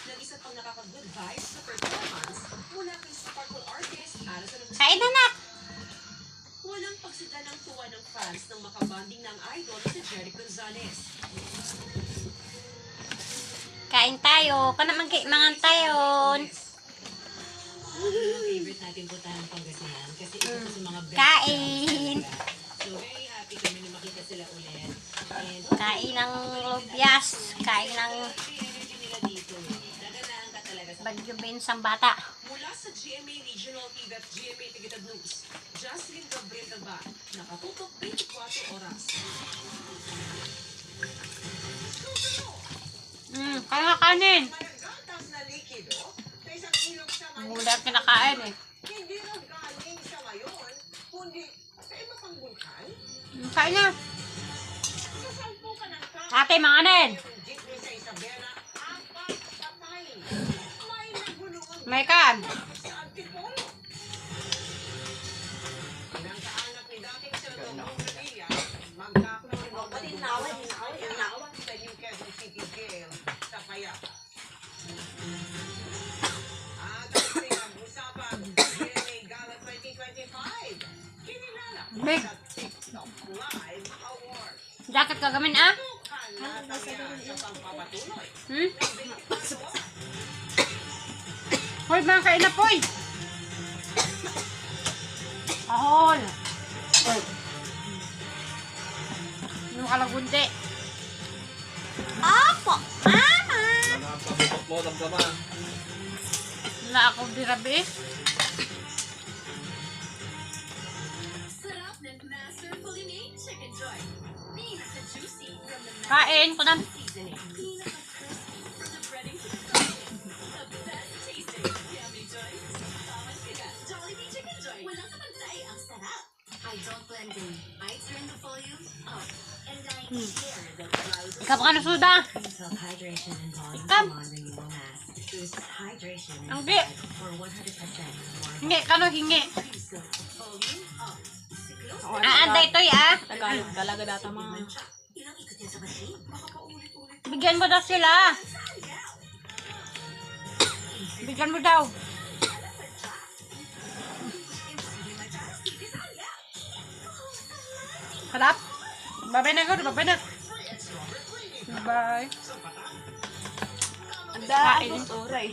ng isa pang nakaka-good vibes na performance mula kay sparkle artist Alison Agustin. Kain na, nak! Walang pagsida ng tuwa ng fans nang makabanding ng idol si Jeric Gonzalez. Kain tayo. Kanaman mangan tayo. Favorite natin puntahan ng Pangasinan kasi ito po sa mga best. Kain! So very happy kami na makita sila ulit. And Kain ng lubyas. Kain ng energy nila dito. Daganaan ka talaga sa Bagyo Bensang Bata. mula sa GMA Regional TV at GMA Tigitab News. Jocelyn Gabriel Gaba, nakatutok 24 oras. Kaya kanin. Malagatas na likido sa isang ilog sa Mula kinakain eh. Hindi raw galing sa mayon, kundi sa iba pang bulkan. Kain na. Sa salpukan ng Ate, manganin. yung jeepney sa Isabela, apat patay. May nagulungan May kan. sa Antipolo. Nang kaanak ni dating senador Revilla, magkakaroon sa New Quezon City Jail sa Payapa. At ang pinag-usapan, GMA Gala 2025, kinilala Big. sa TikTok Live Award. Jacket ka gamin ah. Tukan na tangyan sa pagpapatuloy. Hoy, mga kain na poy. Ahol. Ano ka lang gundi? Apo, mama. Napabukot mo, damdaman. Wala ako birabi. Sarap ng masterfully made chicken joy. Pinaka-juicy from the Kain ko na. seasoning. Pinaka-crispy from the breading to the toppings. The best tasting yummy joy. Tamas ka na. Jollibee Chicken Joy. Walang kapantay ang sarap. I don't blend in. I turn the volume up. And I share the clouds. Ikaw ka na suda. Self-hydration and volume Come. bonding you will mask. Boost hydration Ang and di. for 100% more. Hingi, kano hingi. Volume up. Siklo. Aanday to'y ah. Tagalog talaga data mga. Ilang ikot yan sa machine? Baka paulit-ulit. Bigyan mo daw sila. Bigyan mo daw. Sarap. Babay na ko, babay na. Bye. Ang dami. Oray.